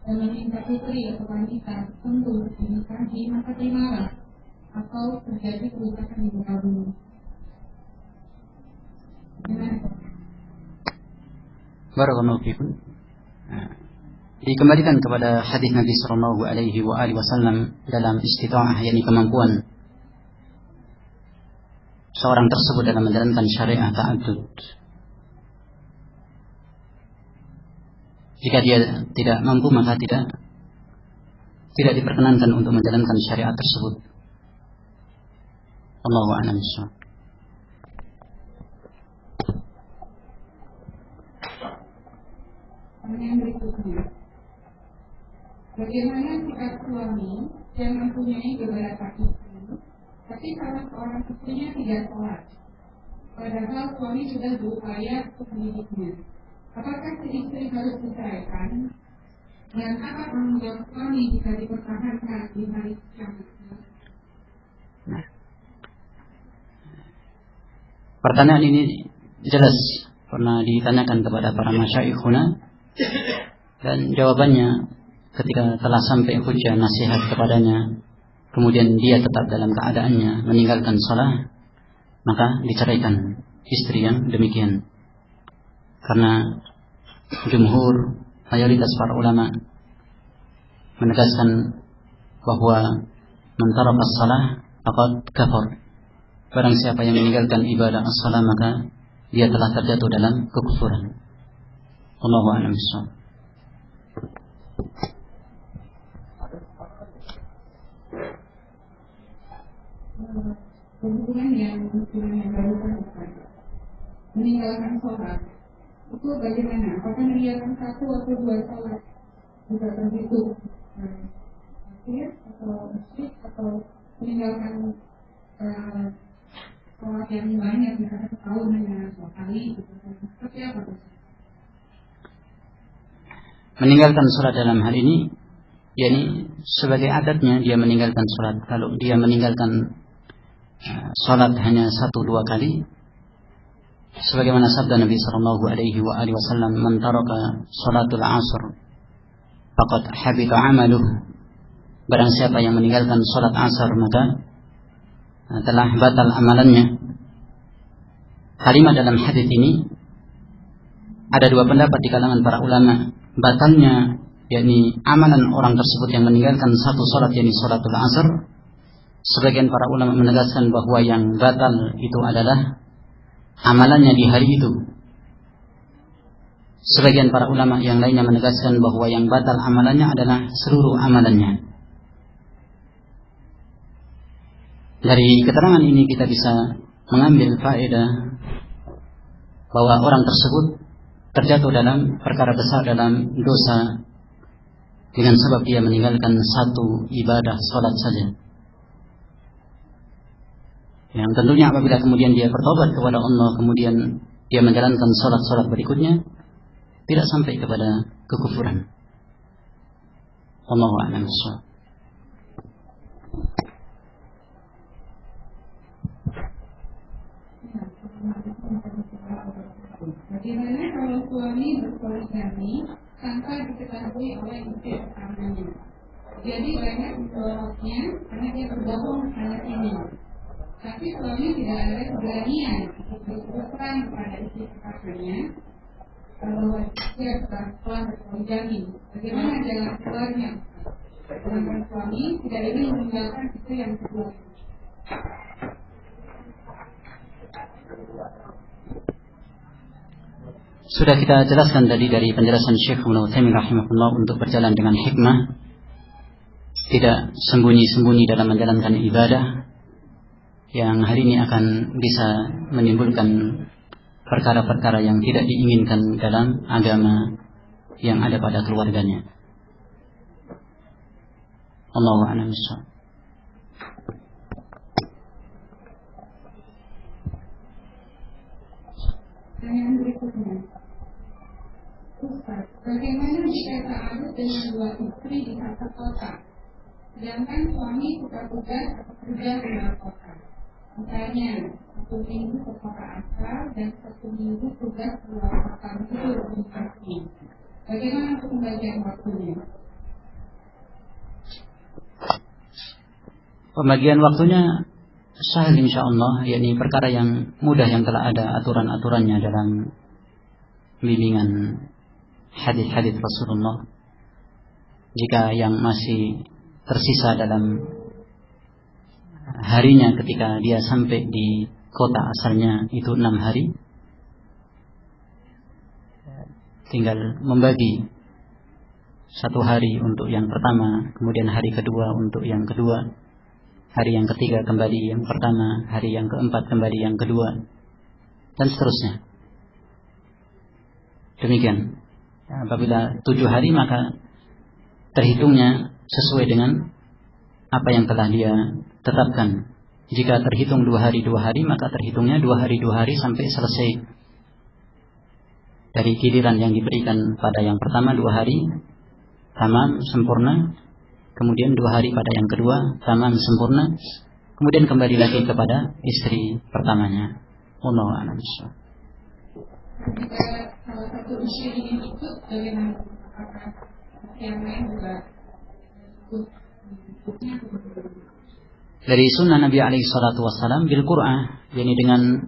dan meminta putri atau wanita tertentu dinikahi, maka terimalah, atau terjadi kerusakan di muka bumi. Barakallahu fikum. Dikembalikan kepada hadis Nabi sallallahu alaihi wasallam dalam istita'ah, yakni kemampuan seorang tersebut dalam menjalankan syariat ta'addud. Jika dia tidak mampu, maka tidak diperkenankan untuk menjalankan syariat tersebut. Allahu a'lam bishawab. Pertanyaan berikutnya, bagaimana sikap suami yang mempunyai beberapa istri, tapi salah seorang istrinya tidak sholat, padahal suami sudah berupaya untuk mendidiknya? Apakah si istri harus diceraikan? Dan apa tanggung jawab suami jika dipertahankan di hari kiamat? Pertanyaan ini jelas pernah ditanyakan kepada para masyaikhuna, dan jawabannya ketika telah sampai hujah nasihat kepadanya, kemudian dia tetap dalam keadaannya meninggalkan salat, maka diceraikan istri yang demikian. Karena jumhur, mayoritas para ulama menegaskan bahwa man taraka as-salah faqad kafar. Barang siapa yang meninggalkan ibadah as-salah, maka dia telah terjatuh dalam kekufuran. Allahu a'lam bishawab. Hubungan yang baru meninggalkan sholat itu bagaimana? Apakah meninggalkan satu atau dua sholat juga terhitung akhir atau musyrik, atau meninggalkan sholat yang banyak, misalnya setahun hanya 2 kali, seperti apa? Meninggalkan sholat dalam hal ini, yakni sebagai adatnya dia meninggalkan sholat. Kalau dia meninggalkan sholat hanya 1-2 kali, sebagaimana sabda Nabi sallallahu alaihi wasallam, man taraka sholatul asr faqad habita amaluhu. Barang siapa yang meninggalkan sholat asar, maka telah batal amalannya. Kalimat dalam hadis ini ada 2 pendapat di kalangan para ulama. Batalnya, yakni amalan orang tersebut yang meninggalkan satu sholat, yakni sholatul asr. Sebagian para ulama menegaskan bahwa yang batal itu adalah amalannya di hari itu. Sebagian para ulama yang lainnya menegaskan bahwa yang batal amalannya adalah seluruh amalannya. Dari keterangan ini kita bisa mengambil faedah bahwa orang tersebut terjatuh dalam perkara besar, dalam dosa, dengan sebab dia meninggalkan satu ibadah sholat saja. Yang tentunya apabila kemudian dia bertobat kepada Allah, kemudian dia menjalankan sholat-sholat berikutnya, tidak sampai kepada kekufuran. Allahu a'lam bishawab. Bagaimana kalau suami berpoligami tanpa diketahui oleh istri pertamanya? Jadi banyak mendorongnya karena dia berbohong anak ini. Tapi suami tidak ada keberanian untuk berterus terang kepada istri pertamanya bahwa dia telah berpoligami. Bagaimana jalan keluarnya? Sedangkan suami tidak ingin meninggalkan istri yang kedua. Sudah kita jelaskan tadi dari penjelasan Syekh Ibnu Utsaimin rahimahullah, untuk berjalan dengan hikmah, tidak sembunyi-sembunyi dalam menjalankan ibadah yang hari ini akan bisa menimbulkan perkara-perkara yang tidak diinginkan dalam agama yang ada pada keluarganya. Allahu a'lam bishawab. Pertanyaan berikutnya, Ustaz, bagaimana jika ta'aruf dengan 2 istri di satu kota, sedangkan suami tugas atau kerja di luar kota? Misalnya, 1 minggu ke kota asal dan 1 minggu tugas di luar kota itu organisasi. Bagaimana untuk pembagian waktunya? pembagian waktunya sahih insyaallah, yakni perkara yang mudah yang telah ada aturan-aturannya dalam bimbingan hadis-hadis Rasulullah. Jika yang masih tersisa dalam harinya ketika dia sampai di kota asalnya itu 6 hari, tinggal membagi 1 hari untuk yang pertama, kemudian hari kedua untuk yang kedua, hari yang ketiga kembali yang pertama, hari yang keempat kembali yang kedua, dan seterusnya. Demikian. Apabila 7 hari maka terhitungnya sesuai dengan apa yang telah dia tetapkan. Jika terhitung 2 hari 2 hari, maka terhitungnya 2 hari 2 hari sampai selesai dari giliran yang diberikan pada yang pertama 2 hari tamam sempurna, kemudian 2 hari pada yang kedua tamam sempurna, kemudian kembali lagi kepada istri pertamanya. Wallahu a'lam bishawab. Jika salah satu usia ini ikut, bagaimana? Apakah yang lain juga ikutnya? Dari sunnah Nabi alaihi salatu wassalam bil Qur'an, yakni dengan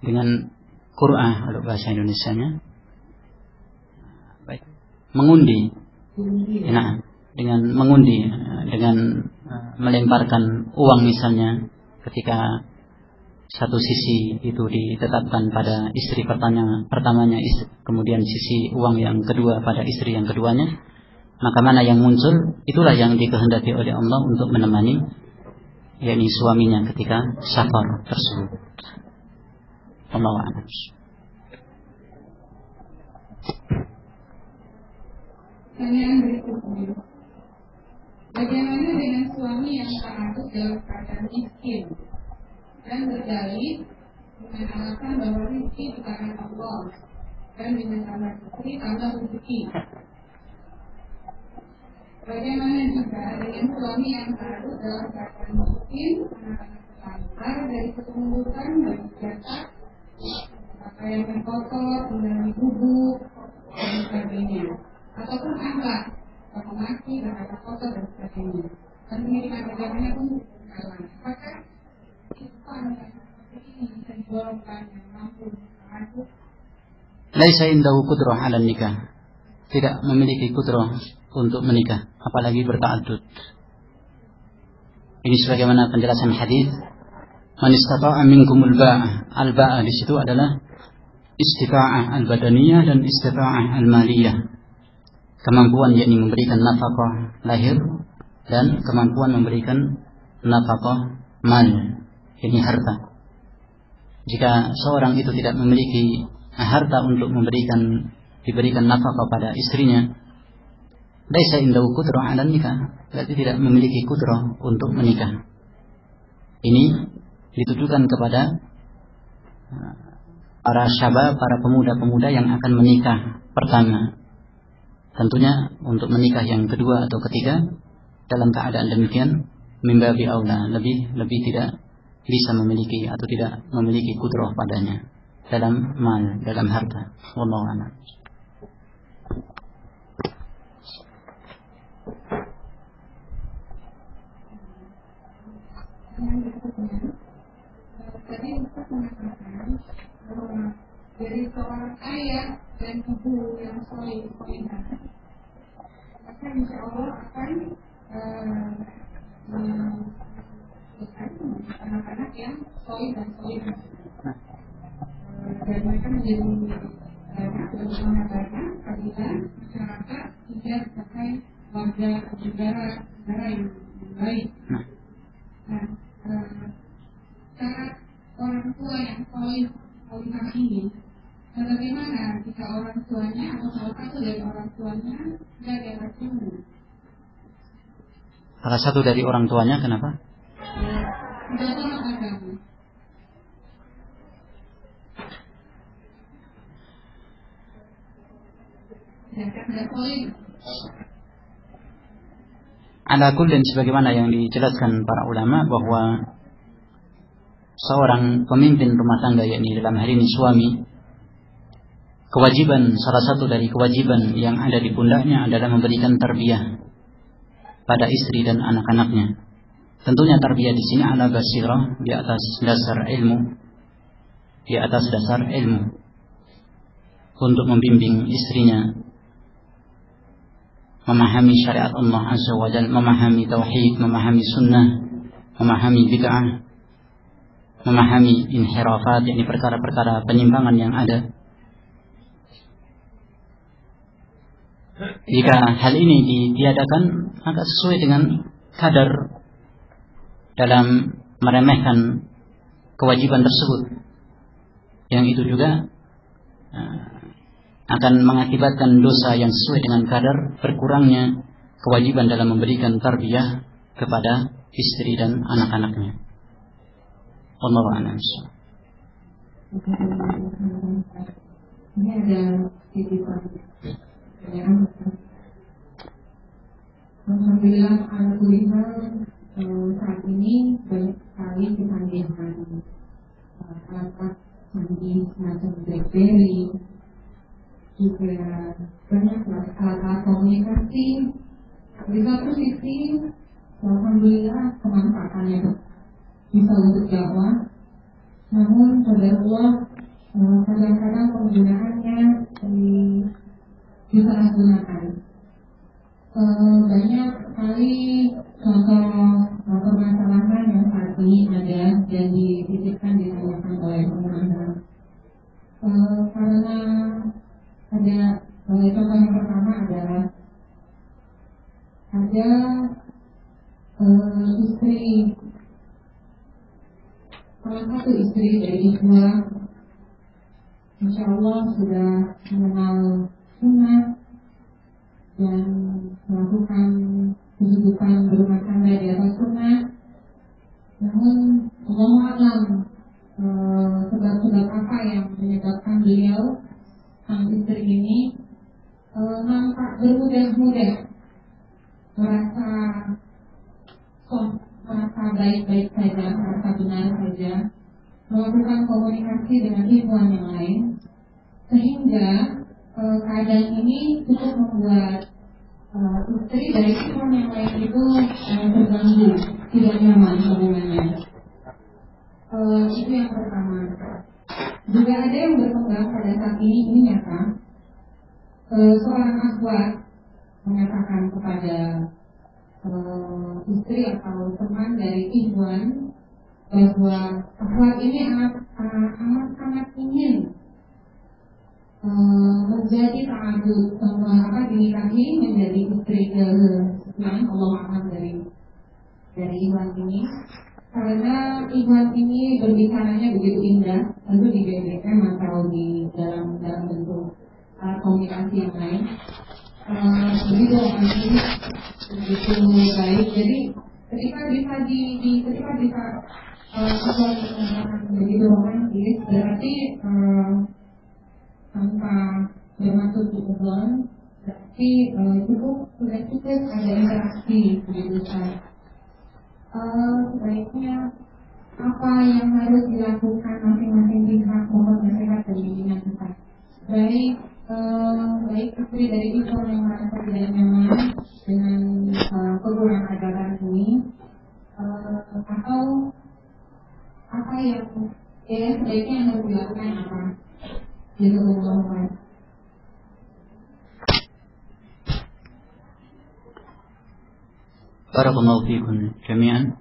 dengan Qur'an kalau bahasa Indonesianya, baik, mengundi. Nah, dengan mengundi, dengan melemparkan uang misalnya, ketika satu sisi itu ditetapkan pada istri pertamanya, kemudian sisi uang yang kedua pada istri yang keduanya, maka mana yang muncul itulah yang dikehendaki oleh Allah untuk menemani yakni suaminya ketika safar tersebut. Allahu a'lam. Pertanyaan berikutnya, bagaimana dengan suami yang ta'aruf dalam keadaan miskin dan berdalih dengan alasan bahwa rezeki di tangan Allah dan dengan tambah istri tambah rezeki? Bagaimana juga dengan suami yang ta'aruf dalam keadaan miskin, anak-anak terlantar dari kepengurusan dan jatah, pakaian yang kotor, mengalami bubuk dan sebagainya, ataupun anak atau mati dan ada kotor dan sebagainya, dan pemilikan agamanya pun kalah. Apakah Islam yang seperti ini bisa digolongkan yang mampu mengatur? Laisa indahu qudrah 'ala nikah. Tidak memiliki qudrah untuk menikah, apalagi berta'addud. Ini sebagaimana penjelasan hadis, man istata'a minkumul ba'ah. Al-ba'ah di situ adalah istita'ah al-badaniyah dan istita'ah al-maliyah. Kemampuan yakni memberikan nafkah lahir dan kemampuan memberikan nafkah mal, yakni harta. Jika seorang itu tidak memiliki harta untuk diberikan nafkah pada istrinya, laisa indahu qudrah 'ala nikah, berarti tidak memiliki qudrah untuk menikah. Ini ditujukan kepada para syabab, para pemuda-pemuda yang akan menikah pertama. Tentunya untuk menikah yang kedua atau ketiga, dalam keadaan demikian mimbabi aula, lebih tidak bisa memiliki atau tidak memiliki qudrah padanya dalam mal, dalam harta. Wallahu a'lam. Tadi Ustaz mengatakan bahwa dari seorang ayah dan ibu yang soleh, maka insya Allah akan anak-anak yang soleh dan soleh, dan mereka menjadi bersama banyak apabila masyarakat tidak pakai warga negara yang baik. Nah, cara orang tua yang soleh ini, bagaimana jika orang tuanya atau salah satu dari orang tuanya dari rasulnya? Salah satu dari orang tuanya kenapa? Tidak paham agama. Tidak soleh. Ala kullin, sebagaimana yang dijelaskan para ulama bahwa seorang pemimpin rumah tangga, yakni dalam hal ini suami, salah satu dari kewajiban yang ada di pundaknya adalah memberikan tarbiyah pada istri dan anak-anaknya. Tentunya tarbiyah di sini ala basirah, di atas dasar ilmu, untuk membimbing istrinya memahami syariat Allah Azza wa Jalla, memahami tauhid, memahami sunnah, memahami bid'ah, memahami inhirafat, yakni perkara-perkara penyimpangan yang ada. Jika hal ini ditiadakan, maka sesuai dengan kadar dalam meremehkan kewajiban tersebut, yang itu juga akan mengakibatkan dosa yang sesuai dengan kadar berkurangnya kewajiban dalam memberikan tarbiyah kepada istri dan anak-anaknya. Wallahu a'lam. Ini ada titipan pertanyaan. Alhamdulillah, saat ini banyak sekali kecanggihan alat canggih semacam BlackBerry, juga banyak alat komunikasi. Di satu sisi, alhamdulillah kemanfaatannya bisa untuk dakwah, namun saudara kadang-kadang penggunaannya disalahgunakan. Banyak sekali contoh permasalahan yang saat ini ada dan dititipkan ditanyakan oleh pemerintah. Karena ada contoh yang pertama adalah ada salah satu istri dari Islam, insya Allah sudah mengenal sunnah dan melakukan kehidupan berumah tangga di atas sunnah. Namun Allah alam sebab-sebab apa yang menyebabkan beliau, sang istri ini, nampak bermudah-mudah merasa baik-baik saja, merasa benar saja, melakukan komunikasi dengan ikhwan yang lain, sehingga keadaan ini cukup membuat istri dari ikhwan yang lain itu terganggu, tidak nyaman hubungannya. Itu yang pertama. Juga ada yang berkembang pada saat ini nyata. Seorang akhwat mengatakan kepada istri atau teman dari ikhwan bahwa akhwat ini amat ingin menjadi ta'adud, dinikahi menjadi istri ke-9, Allah maaf dari ikhwan ini, karena ikhwan ini berbicaranya begitu indah, tentu di BBM atau di dalam bentuk komunikasi yang lain. Begitu baik. Jadi ketika bisa begitu romantis, berarti tanpa bermaksud hubungan, berarti sudah cukup ada interaksi begitu saja. Sebaiknya apa yang harus dilakukan masing-masing pihak untuk nasihat dan bimbingan kita, baik istri dari ikhwan yang merasa tidak nyaman dengan kegunaan ajaran ini, atau apa yang sebaiknya yang harus dilakukan apa? Jadi Barakallahu fiikum jami'an.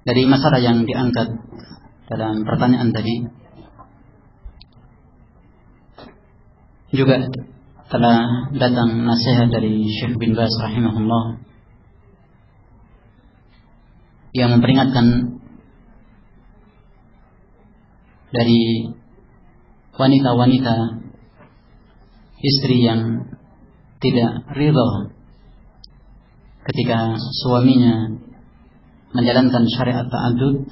Dari masalah yang diangkat dalam pertanyaan tadi, juga telah datang nasihat dari Syekh bin Baz rahimahullah yang memperingatkan dari wanita-wanita istri yang tidak ridha ketika suaminya menjalankan syariat ta'addud,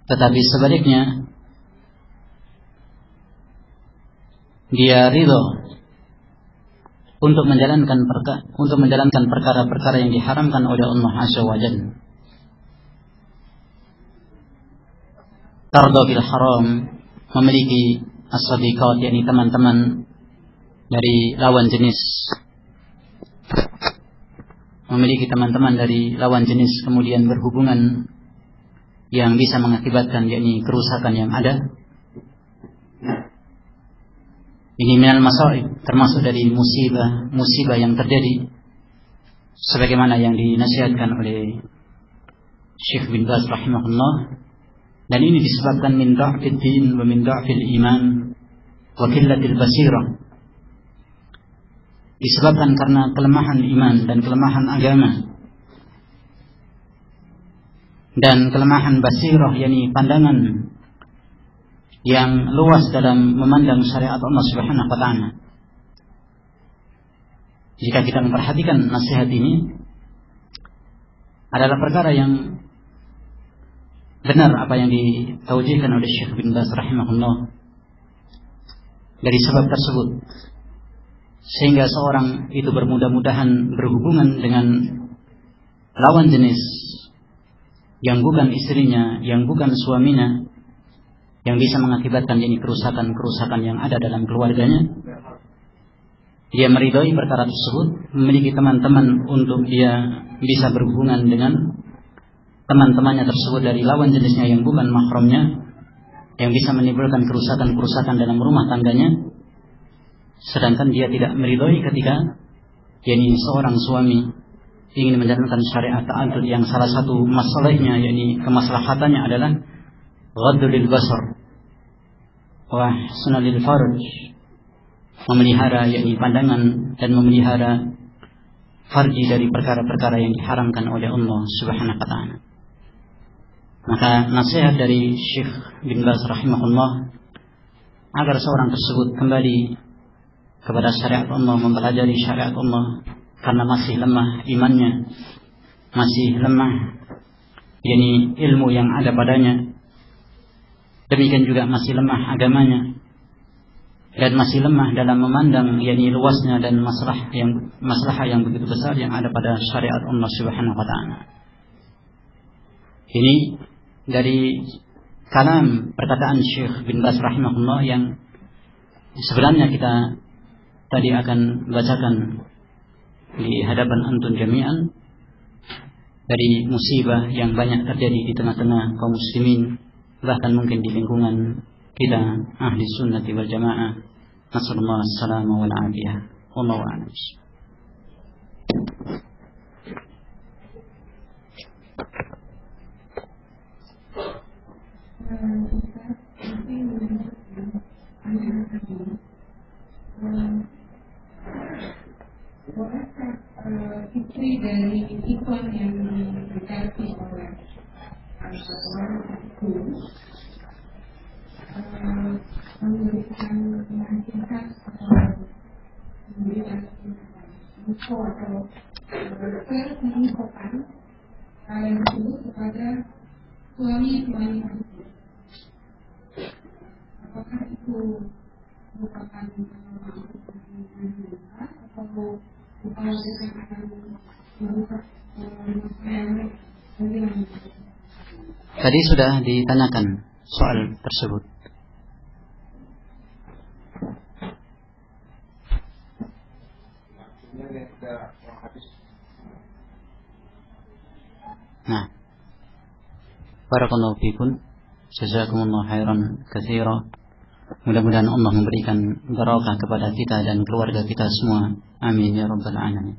tetapi sebaliknya dia ridha untuk menjalankan perkara-perkara yang diharamkan oleh Allah Azza wa Jalla. Tarda bil haram memiliki as-sadiqat, yakni teman-teman dari lawan jenis, memiliki teman-teman dari lawan jenis kemudian berhubungan yang bisa mengakibatkan yakni kerusakan yang ada. Ini minal masaib, termasuk dari musibah yang terjadi sebagaimana yang dinasihatkan oleh Syekh bin Baz rahimahullah, dan ini disebabkan min dha'fid din wa min dha'fil iman wa qillatil basirah, disebabkan karena kelemahan iman dan kelemahan agama dan kelemahan basirah, yakni pandangan yang luas dalam memandang syariat Allah Subhanahu wa taala. Jika kita memperhatikan nasihat ini adalah perkara yang benar apa yang ditaujihkan oleh Syekh bin Baz rahimahullah dari sebab tersebut, sehingga seorang itu bermudah-mudahan berhubungan dengan lawan jenis yang bukan istrinya, yang bukan suaminya, yang bisa mengakibatkan ini kerusakan-kerusakan yang ada dalam keluarganya. Dia meridhoi perkara tersebut, memiliki teman-teman untuk dia bisa berhubungan dengan teman-temannya tersebut dari lawan jenisnya yang bukan mahramnya, yang bisa menimbulkan kerusakan-kerusakan dalam rumah tangganya. Sedangkan dia tidak meridhoi ketika yakni seorang suami ingin menjalankan syariat ta'addud yang salah satu masalahnya, yakni kemaslahatannya adalah ghaddul basar wa ihsanul farj, memelihara yakni pandangan dan memelihara farji dari perkara-perkara yang diharamkan oleh Allah Subhanahu wa taala. Maka nasihat dari Syekh bin Baz rahimahullah agar seorang tersebut kembali kepada syariat Allah, mempelajari syariat Allah, karena masih lemah imannya, masih lemah yakni ilmu yang ada padanya, demikian juga masih lemah agamanya, dan masih lemah dalam memandang yakni luasnya dan masalah yang begitu besar yang ada pada syariat Allah Subhanahu wa taala. Ini dari kalam perkataan Syekh bin Baz rahimahullah yang sebenarnya kita tadi akan bacakan di hadapan antum jami'an, dari musibah yang banyak terjadi di tengah-tengah kaum muslimin, bahkan mungkin di lingkungan kita ahli sunnati wal jamaah. Nasallallahu as-salama wal afiyah. Wallahu a'lam. Istri dari ikon yang dikasih oleh orang itu memberikan nasihat atau memberikan info atau menginfokan hal yang tersebut kepada suami tersebut. Apakah itu merupakan atau mengkhawatirkan akan merusak Tadi sudah ditanyakan soal tersebut. Nah, barakallahu fikum, jazakumullah khairan katsira. Mudah-mudahan Allah memberikan barakah kepada kita dan keluarga kita semua. Amin ya rabbal alamin.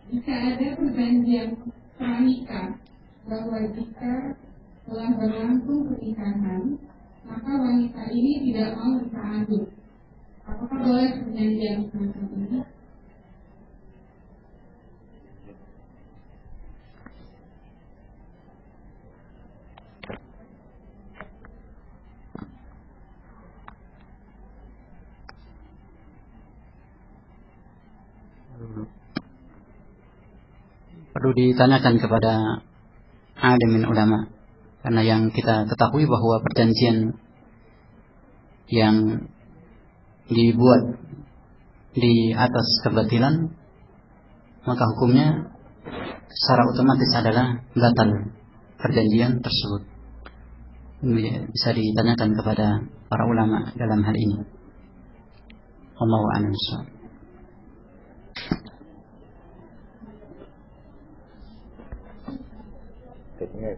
Jika ada perjanjian pranikah bahwa jika telah berlangsung pernikahan maka wanita ini tidak mau berta'adud, apakah boleh perjanjian semacam ini? Perlu ditanyakan kepada alimin ulama. Karena yang kita ketahui bahwa perjanjian yang dibuat di atas kebatilan, maka hukumnya secara otomatis adalah batal perjanjian tersebut. Bisa ditanyakan kepada para ulama dalam hal ini. Allahu a'lam bishawab. Kayaknya